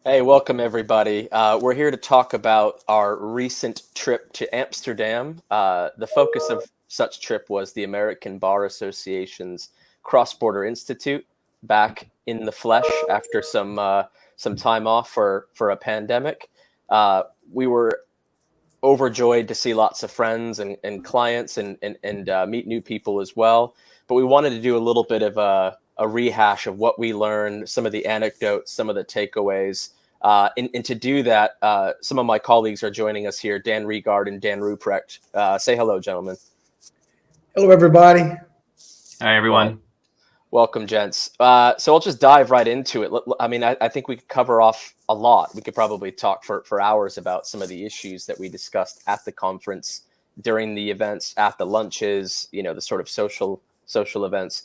Hey, welcome everybody. We're here to talk about our recent trip to Amsterdam. The focus of such trip was the American Bar Association's Cross-Border Institute, back in the flesh after some time off for a pandemic. We were overjoyed to see lots of friends and clients and meet new people as well. But we wanted to do a little bit of a rehash of what we learned, some of the anecdotes, some of the takeaways. And to do that, some of my colleagues are joining us here, Dan Regard and Dan Rupprecht. Say hello, gentlemen. Hello, everybody. Hi, everyone. Welcome, gents. So I'll just dive right into it. I mean, I think we could cover off a lot. We could probably talk for hours about some of the issues that we discussed at the conference, during the events, at the lunches, the sort of social events.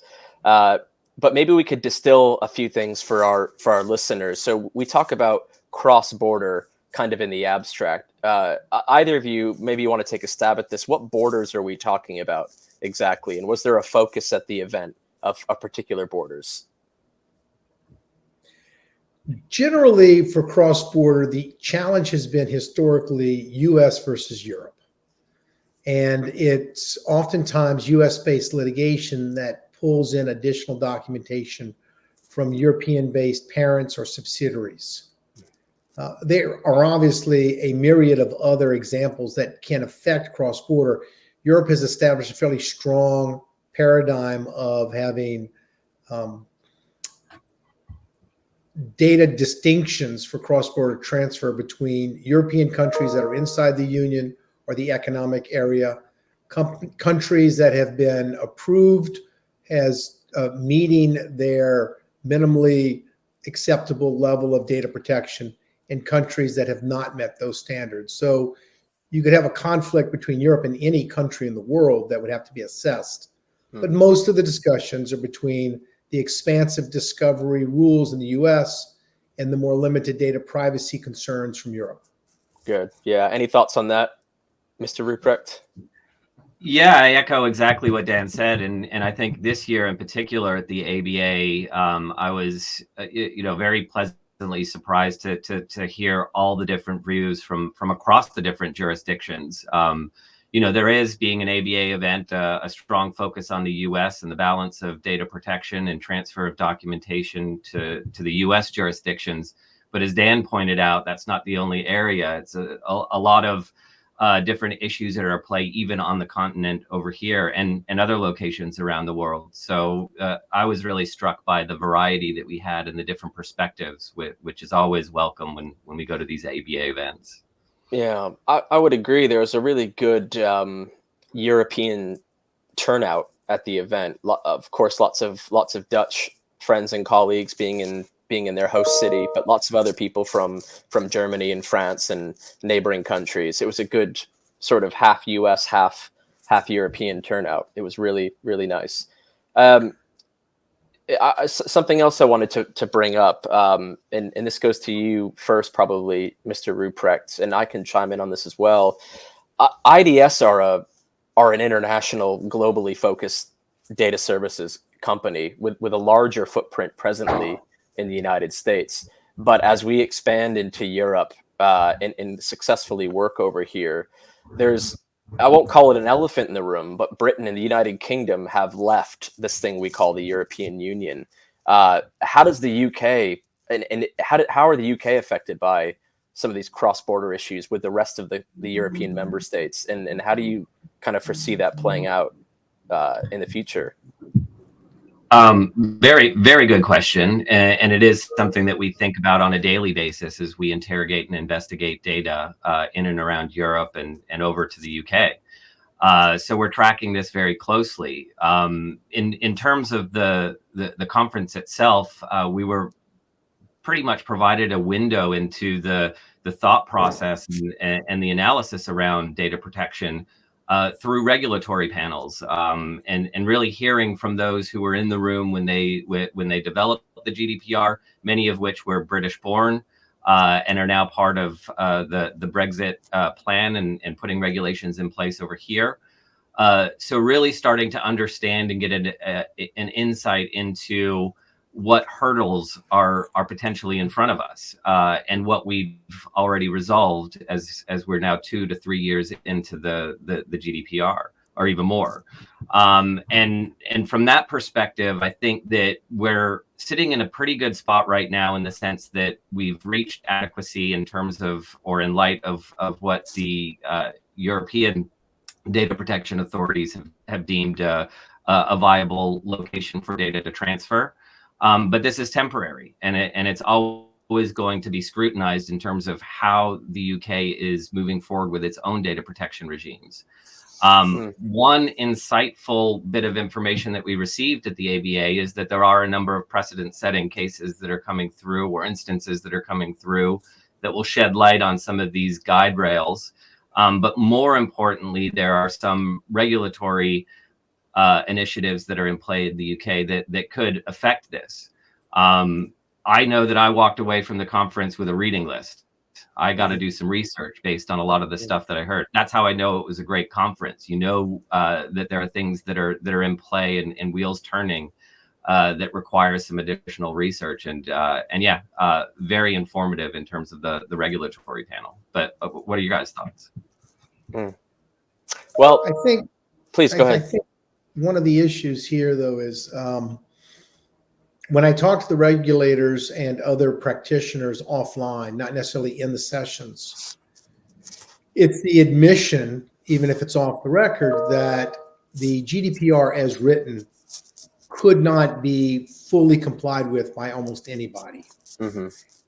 But maybe we could distill a few things for our listeners. So we talk about cross-border kind of in the abstract. Either of you, maybe you want to take a stab at this. What borders are we talking about exactly? And was there a focus at the event of particular borders? Generally, for cross-border, the challenge has been historically U.S. versus Europe. And it's oftentimes U.S.-based litigation that pulls in additional documentation from European-based parents or subsidiaries. There are obviously a myriad of other examples that can affect cross-border. Europe has established a fairly strong paradigm of having data distinctions for cross-border transfer between European countries that are inside the Union or the economic area, countries that have been approved as meeting their minimally acceptable level of data protection, and countries that have not met those standards. So you could have a conflict between Europe and any country in the world that would have to be assessed. But most of the discussions are between the expansive discovery rules in the US and the more limited data privacy concerns from Europe. Good. Yeah. Any thoughts on that, Mr. Rupprecht? Yeah, I echo exactly what Dan said. And I think this year in particular at the ABA, I was, very pleasantly surprised to hear all the different views from across the different jurisdictions. There is, being an ABA event, a strong focus on the U.S. and the balance of data protection and transfer of documentation to the U.S. jurisdictions. But as Dan pointed out, that's not the only area. It's a lot of different issues that are at play, even on the continent over here and other locations around the world. So I was really struck by the variety that we had and the different perspectives, which is always welcome when we go to these ABA events. Yeah, I would agree. There was a really good European turnout at the event. Of course, lots of Dutch friends and colleagues being in their host city, but lots of other people from Germany and France and neighboring countries. It was a good sort of half US, half European turnout. It was really, really nice. Something else I wanted to bring up, and this goes to you first, probably, Mr. Rupprecht, and I can chime in on this as well. IDS are an international, globally focused data services company with a larger footprint presently in the United States. But as we expand into Europe and successfully work over here, I won't call it an elephant in the room, but Britain and the United Kingdom have left this thing we call the European Union. How does the UK and how are the UK affected by some of these cross-border issues with the rest of the European member states? And how do you kind of foresee that playing out in the future? Very, very good question. And it is something that we think about on a daily basis as we interrogate and investigate data in and around Europe and over to the UK. So we're tracking this very closely. In terms of the conference itself, we were pretty much provided a window into the thought process and the analysis around data protection through regulatory panels, and really hearing from those who were in the room when they developed the GDPR, many of which were British born and are now part of the Brexit plan and putting regulations in place over here. So really starting to understand and get an insight into what hurdles are potentially in front of us, and what we've already resolved as we're now 2 to 3 years into the GDPR, or even more. And from that perspective, I think that we're sitting in a pretty good spot right now, in the sense that we've reached adequacy in terms of, or in light of what the European data protection authorities have deemed a viable location for data to transfer. But this is temporary, and it's always going to be scrutinized in terms of how the UK is moving forward with its own data protection regimes. One insightful bit of information that we received at the ABA is that there are a number of precedent-setting cases that are coming through, or instances that are coming through, that will shed light on some of these guide rails. But more importantly, there are some regulatory initiatives that are in play in the UK that could affect this. I know that I walked away from the conference with a reading list. I got to do some research based on a lot of the stuff that I heard. That's how I know it was a great conference. That there are things that are in play and wheels turning that requires some additional research, and yeah, very informative in terms of the regulatory panel. But what are your guys' thoughts? Well, I think, please go ahead. I think one of the issues here, though, is when I talk to the regulators and other practitioners offline, not necessarily in the sessions, it's the admission, even if it's off the record, that the GDPR as written could not be fully complied with by almost anybody.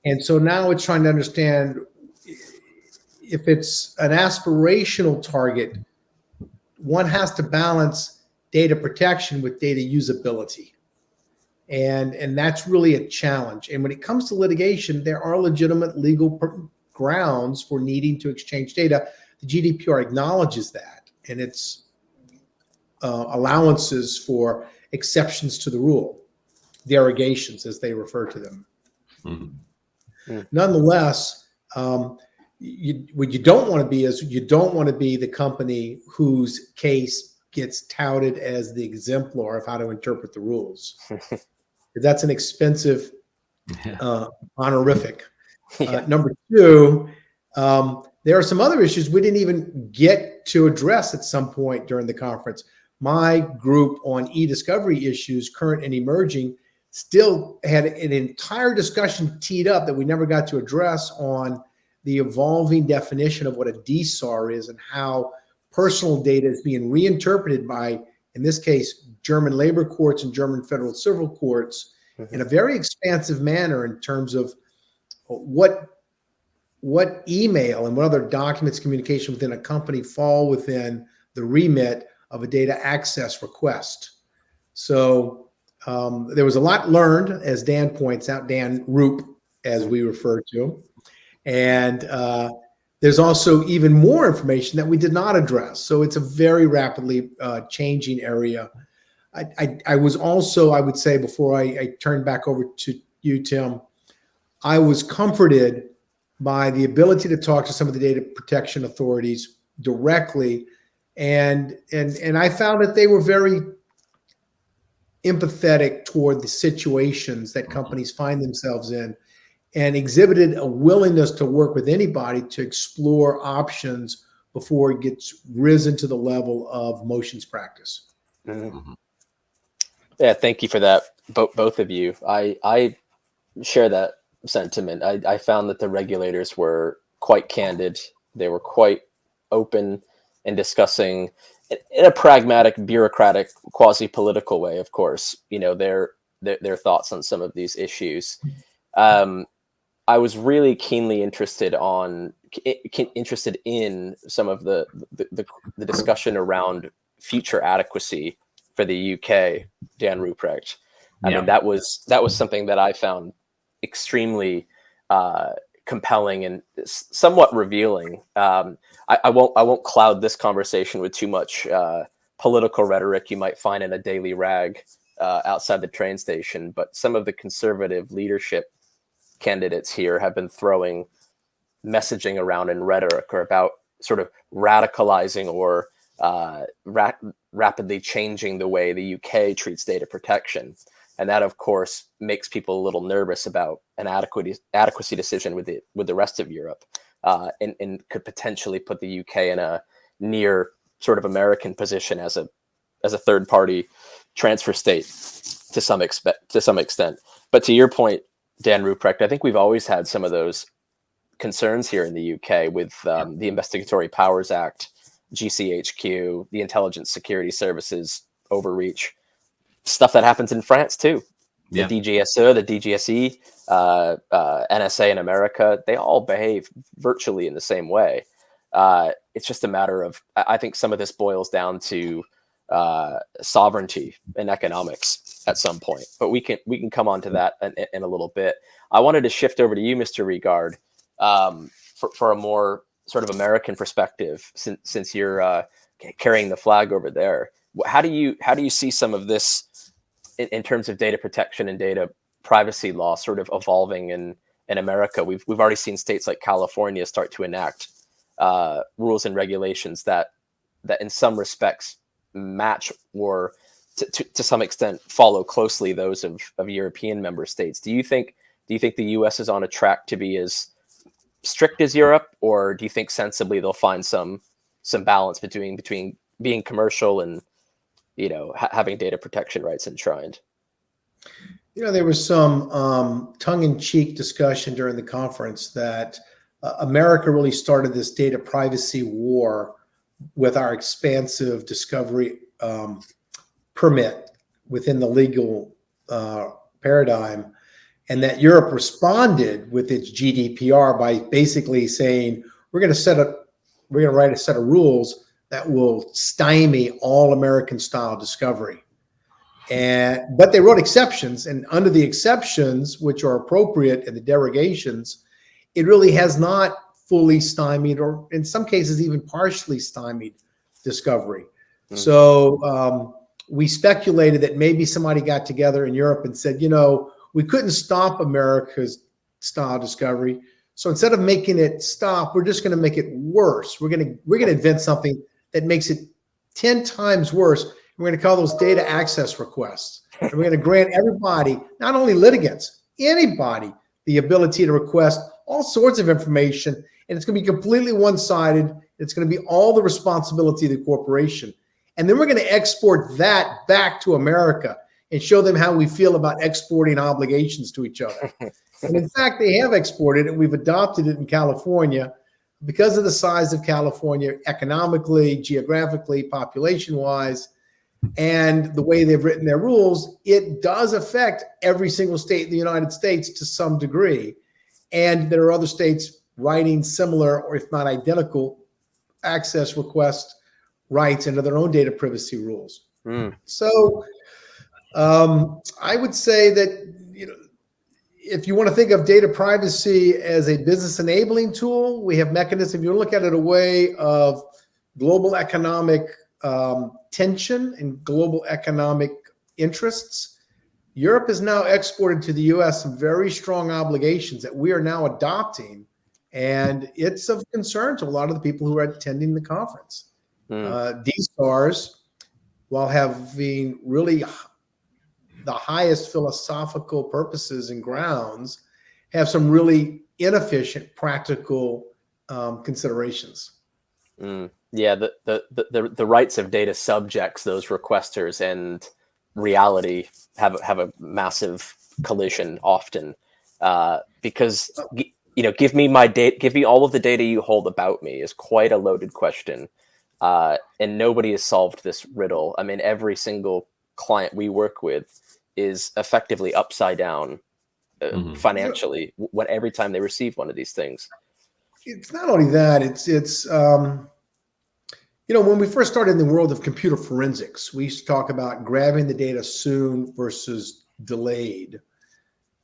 And so now it's trying to understand, if it's an aspirational target, one has to balance data protection with data usability. And that's really a challenge. And when it comes to litigation, there are legitimate legal grounds for needing to exchange data. The GDPR acknowledges that, and it's allowances for exceptions to the rule, derogations as they refer to them. Nonetheless, what you don't want to be is, you don't want to be the company whose case gets touted as the exemplar of how to interpret the rules. That's an expensive honorific. Number two, there are some other issues we didn't even get to address at some point during the conference. My group on e-discovery issues, current and emerging, still had an entire discussion teed up that we never got to address on the evolving definition of what a DSAR is, and how personal data is being reinterpreted by, in this case, German labor courts and German federal civil courts in a very expansive manner in terms of what email and what other documents, communication within a company fall within the remit of a data access request. So there was a lot learned, as Dan points out, Dan Rupp, as we refer to him. And there's also even more information that we did not address. So it's a very rapidly changing area. I was also, I would say, before I turn back over to you, Tim, I was comforted by the ability to talk to some of the data protection authorities directly. And I found that they were very empathetic toward the situations that companies find themselves in, and exhibited a willingness to work with anybody to explore options before it gets risen to the level of motions practice. Yeah, thank you for that, both of you. I share that sentiment. I found that the regulators were quite candid. They were quite open in discussing, in a pragmatic, bureaucratic, quasi-political way, of course, their thoughts on some of these issues. I was really keenly interested in some of the discussion around future adequacy for the UK, Dan Rupprecht. I mean, that was something that I found extremely compelling and somewhat revealing. I won't cloud this conversation with too much political rhetoric you might find in a daily rag outside the train station, but some of the conservative leadership candidates here have been throwing messaging around in rhetoric, or about sort of radicalizing or rapidly changing the way the UK treats data protection. and that of course makes people a little nervous about an adequacy decision with the rest of Europe, and could potentially put the UK in a near sort of American position as a third party transfer state to some extent. But to your point, Dan Rupprecht, I think we've always had some of those concerns here in the UK with the Investigatory Powers Act, GCHQ, the Intelligence Security Services overreach, stuff that happens in France too. The DGSE, the DGSE, NSA in America, they all behave virtually in the same way. It's just a matter of, I think some of this boils down to sovereignty and economics at some point, but we can come on to that in a little bit. I wanted to shift over to you, Mr. Regard, for a more sort of American perspective, since you're carrying the flag over there. How do you see some of this in terms of data protection and data privacy law sort of evolving in America? We've already seen states like California start to enact rules and regulations that in some respects match or to some extent follow closely those of European member states. Do you think the US is on a track to be as strict as Europe, or do you think sensibly they'll find some balance between being commercial and having data protection rights enshrined? There was some tongue-in-cheek discussion during the conference that America really started this data privacy war with our expansive discovery permit within the legal paradigm, and that Europe responded with its GDPR by basically saying, we're going to write a set of rules that will stymie all American style discovery. But they wrote exceptions, and under the exceptions, which are appropriate, and the derogations, it really has not fully stymied, or in some cases even partially stymied, discovery. So we speculated that maybe somebody got together in Europe and said, we couldn't stop America's style discovery, so instead of making it stop, we're just going to make it worse. We're going to invent something that makes it 10 times worse. We're going to call those data access requests. And we're going to grant everybody, not only litigants, anybody, the ability to request all sorts of information. And it's going to be completely one-sided. It's going to be all the responsibility of the corporation. And then we're going to export that back to America and show them how we feel about exporting obligations to each other. And in fact, they have exported it. We've adopted it in California. Because of the size of California, economically, geographically, population-wise, and the way they've written their rules, it does affect every single state in the United States to some degree. And there are other states writing similar, or if not identical, access request rights into their own data privacy rules. So I would say that, if you want to think of data privacy as a business enabling tool, we have mechanisms. You look at it a way of global economic tension and global economic interests. Europe has now exported to the US some very strong obligations that we are now adopting, and it's of concern to a lot of the people who are attending the conference. DSARS, while having really the highest philosophical purposes and grounds, have some really inefficient practical considerations. Yeah, the rights of data subjects, those requesters, and reality have a massive collision often, because give me my data, give me all of the data you hold about me is quite a loaded question, and nobody has solved this riddle. I mean, every single client we work with is effectively upside down financially every time they receive one of these things. It's not only that, it's when we first started in the world of computer forensics, we used to talk about grabbing the data soon versus delayed,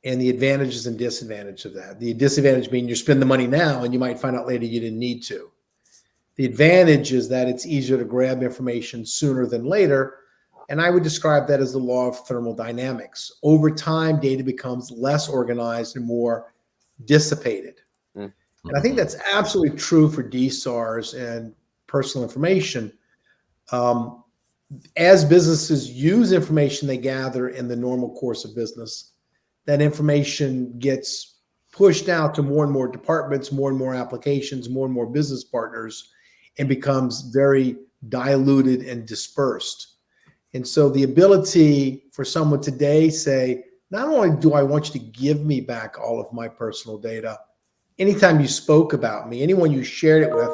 and the advantages and disadvantages of that. The disadvantage being you spend the money now and you might find out later you didn't need to. The advantage is that it's easier to grab information sooner than later. And I would describe that as the law of thermodynamics. Over time, data becomes less organized and more dissipated. And I think that's absolutely true for DSARS and personal information. as businesses use information they gather in the normal course of business, that information gets pushed out to more and more departments, more and more applications, more and more business partners, and becomes very diluted and dispersed. And so the ability for someone today say, not only do I want you to give me back all of my personal data, anytime you spoke about me, anyone you shared it with,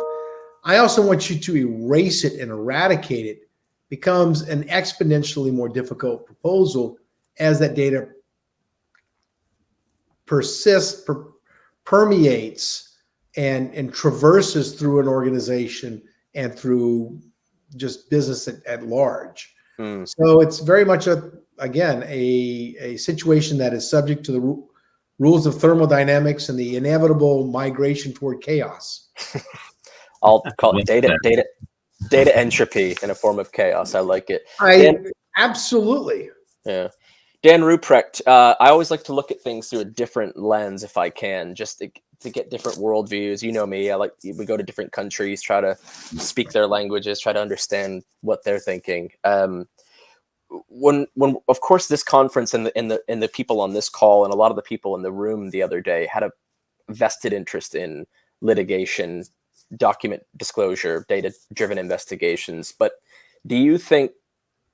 I also want you to erase it and eradicate it, becomes an exponentially more difficult proposal as that data persists, permeates, and traverses through an organization and through just business at large. So it's very much again a situation that is subject to the rules of thermodynamics and the inevitable migration toward chaos. I'll call it data entropy in a form of chaos. I like it. Absolutely. Yeah. Dan Rupprecht, I always like to look at things through a different lens if I can, just to get different worldviews. You know me, we go to different countries, try to speak their languages, try to understand what they're thinking. When of course this conference and the people on this call and a lot of the people in the room the other day had a vested interest in litigation, document disclosure, data-driven investigations. But do you think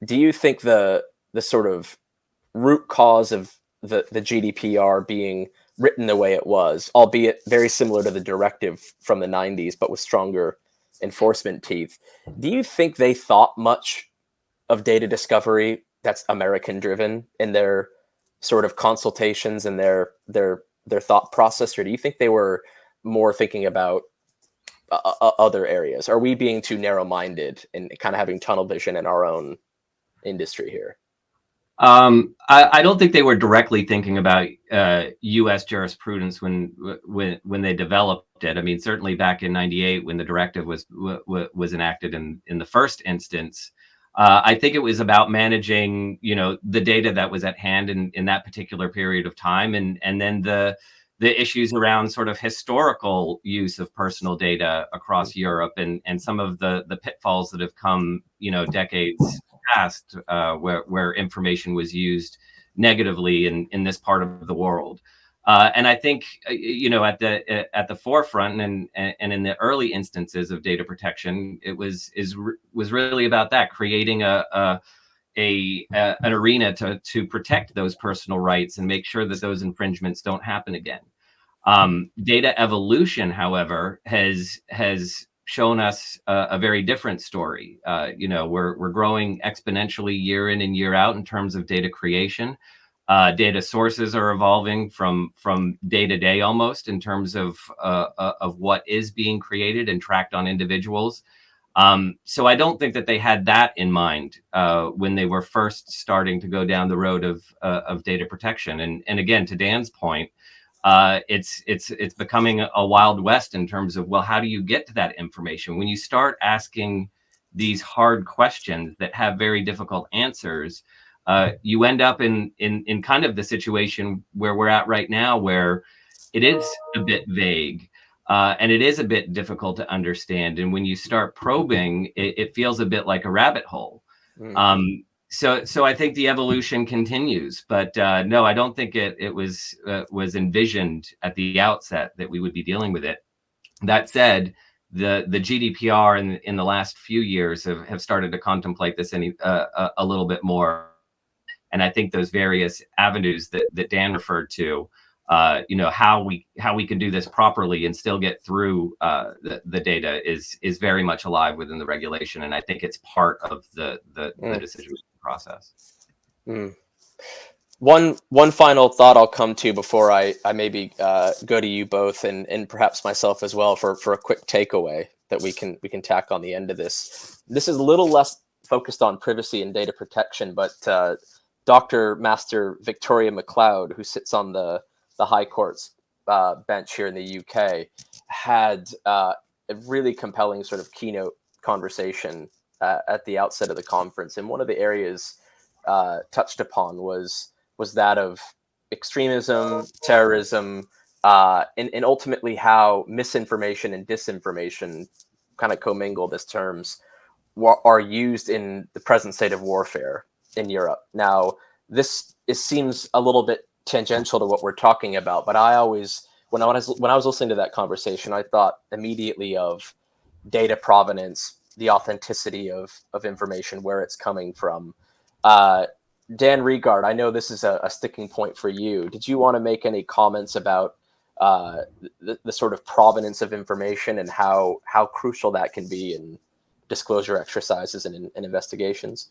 the sort of root cause of the GDPR being written the way it was, albeit very similar to the directive from the 90s, but with stronger enforcement teeth, do you think they thought much of data discovery that's American driven in their sort of consultations and their thought process, or do you think they were more thinking about other areas? Are we being too narrow-minded and kind of having tunnel vision in our own industry here? I don't think they were directly thinking about U.S. jurisprudence when they developed it. I mean, certainly back in '98 when the directive was enacted in the first instance, I think it was about managing, the data that was at hand in that particular period of time, and then the issues around sort of historical use of personal data across Europe and some of the pitfalls that have come, decades past, where information was used negatively in this part of the world. And I think, at the forefront and in the early instances of data protection, it was really about that, creating an arena to protect those personal rights and make sure that those infringements don't happen again. Data evolution, however, has shown us a very different story. We're growing exponentially year in and year out in terms of data creation. Data sources are evolving from day to day almost in terms of what is being created and tracked on individuals. So I don't think that they had that in mind when they were first starting to go down the road of data protection. And again, to Dan's point, it's becoming a wild west in terms of, well, how do you get to that information? When you start asking these hard questions that have very difficult answers, you end up in kind of the situation where we're at right now, where it is a bit vague and it is a bit difficult to understand. And when you start probing, it feels a bit like a rabbit hole. So I think the evolution continues, but no, I don't think it was envisioned at the outset that we would be dealing with it. That said, the GDPR in the last few years have started to contemplate this a little bit more, and I think those various avenues that Dan referred to, how we can do this properly and still get through the data is very much alive within the regulation, and I think it's part of the decision process. One final thought I'll come to before I maybe go to you both and perhaps myself as well for a quick takeaway that we can tack on the end of this. This is a little less focused on privacy and data protection, but Dr. Master Victoria McLeod, who sits on the High Court's bench here in the UK, had a really compelling sort of keynote conversation at the outset of the conference, and one of the areas touched upon was that of extremism, terrorism, and ultimately how misinformation and disinformation kind of commingled as terms. are used in the present state of warfare in Europe. Now, seems a little bit tangential to what we're talking about, but I always, when I was listening to that conversation, I thought immediately of data provenance, the authenticity of information, where it's coming from. Dan Regard, I know this is a sticking point for you. Did you want to make any comments about the sort of provenance of information and how crucial that can be in disclosure exercises and investigations?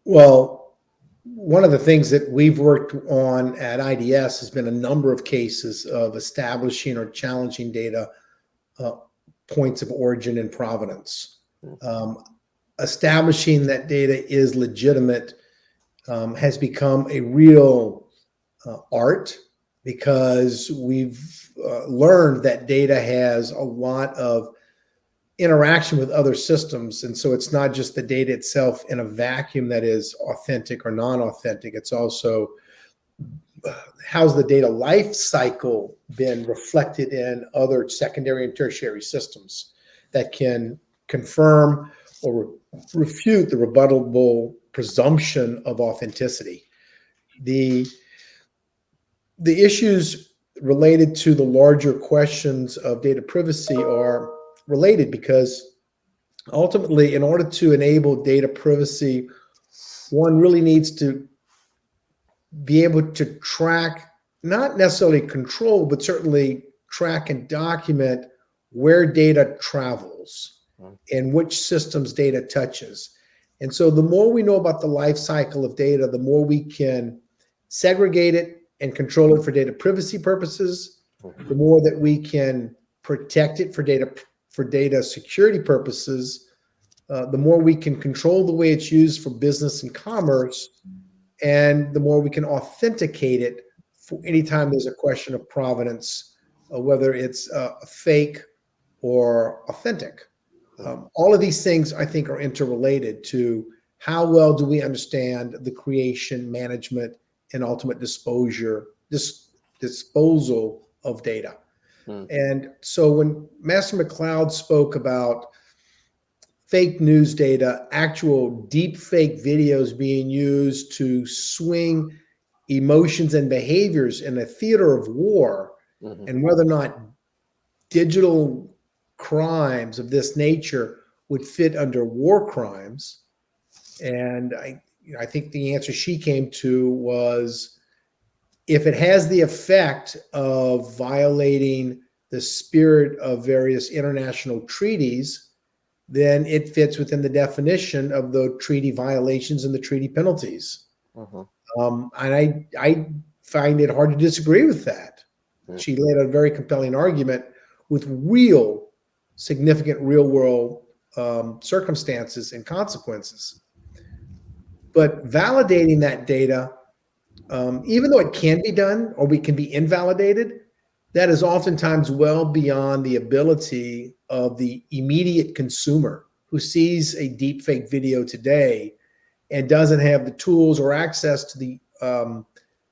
Well, one of the things that we've worked on at IDS has been a number of cases of establishing or challenging data points of origin and provenance. Establishing that data is legitimate has become a real art, because we've learned that data has a lot of interaction with other systems. And so it's not just the data itself in a vacuum that is authentic or non-authentic. It's also how's the data life cycle been reflected in other secondary and tertiary systems that can confirm or refute the rebuttable presumption of authenticity. The issues related to the larger questions of data privacy are related, because ultimately, in order to enable data privacy, one really needs to be able to track, not necessarily control, but certainly track and document where data travels and which systems data touches. And so the more we know about the life cycle of data, the more we can segregate it and control it for data privacy purposes, the more that we can protect it for data security purposes, the more we can control the way it's used for business and commerce, and the more we can authenticate it for any time there's a question of provenance, whether it's fake or authentic. All of these things, I think, are interrelated to how well do we understand the creation, management, and ultimate disposal of data. And so when Master McLeod spoke about fake news data, actual deep fake videos being used to swing emotions and behaviors in a theater of war, and whether or not digital crimes of this nature would fit under war crimes. And I think the answer she came to was, if it has the effect of violating the spirit of various international treaties, then it fits within the definition of the treaty violations and the treaty penalties. And I find it hard to disagree with that. She laid out a very compelling argument with real significant real world circumstances and consequences. But validating that data, even though it can be done or we can be invalidated, that is oftentimes well beyond the ability of the immediate consumer who sees a deep fake video today and doesn't have the tools or access to the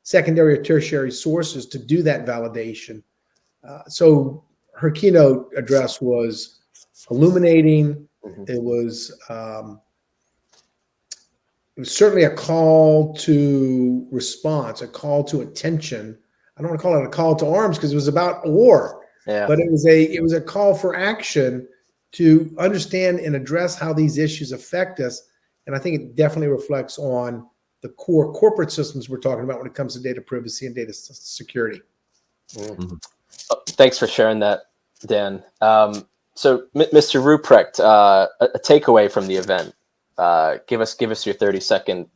secondary or tertiary sources to do that validation. So her keynote address was illuminating. It was certainly a call to response, a call to attention. I don't want to call it a call to arms because it was about war, but it was a call for action to understand and address how these issues affect us. And I think it definitely reflects on the core corporate systems we're talking about when it comes to data privacy and data security. Thanks for sharing that, Dan. So, Mr. Rupprecht, a takeaway from the event. Give us your 30-second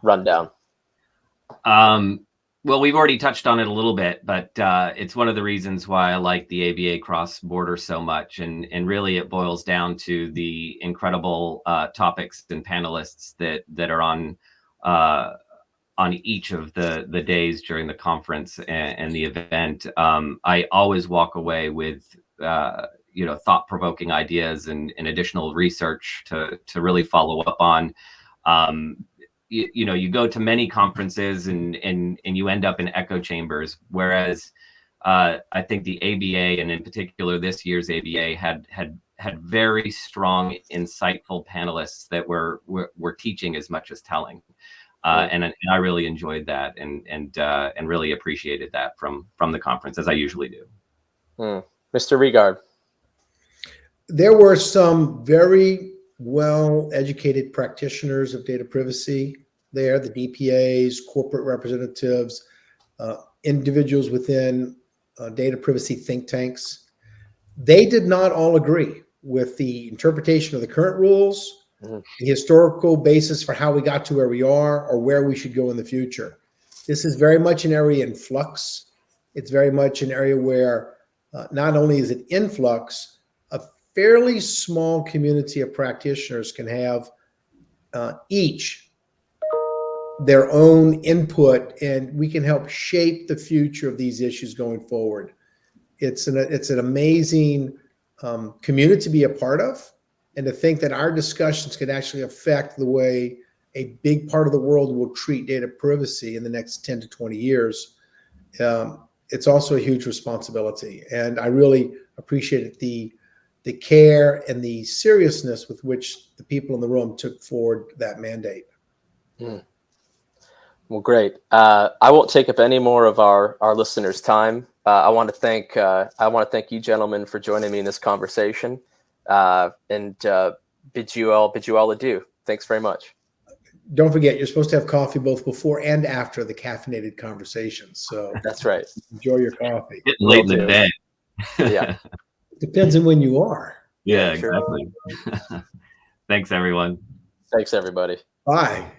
rundown. Well, we've already touched on it a little bit, but it's one of the reasons why I like the ABA cross-border so much. And really it boils down to the incredible topics and panelists that are on each of the days during the conference and the event. I always walk away with thought-provoking ideas and additional research to really follow up on. You go to many conferences and you end up in echo chambers, whereas I think the ABA, and in particular this year's ABA, had had very strong, insightful panelists that were teaching as much as telling. And I really enjoyed that and really appreciated that from the conference, as I usually do. Mr. Regard. There were some very well-educated practitioners of data privacy there, the DPAs, corporate representatives, individuals within data privacy think tanks. They did not all agree with the interpretation of the current rules, the historical basis for how we got to where we are, or where we should go in the future. This is very much an area in flux. It's very much an area where not only is it in flux, a fairly small community of practitioners can have each their own input, and we can help shape the future of these issues going forward. It's an amazing community to be a part of, and to think that our discussions could actually affect the way a big part of the world will treat data privacy in the next 10 to 20 years. It's also a huge responsibility, and I really appreciated the care and the seriousness with which the people in the room took forward that mandate. Well, great. I won't take up any more of our listeners' time. I want to thank you gentlemen for joining me in this conversation, and bid you all adieu. Thanks very much. Don't forget, you're supposed to have coffee both before and after the caffeinated conversations. So that's right. Enjoy your coffee. It's late in the day. Yeah. Depends on when you are. Yeah, sure. exactly. Thanks, everyone. Thanks, everybody. Bye.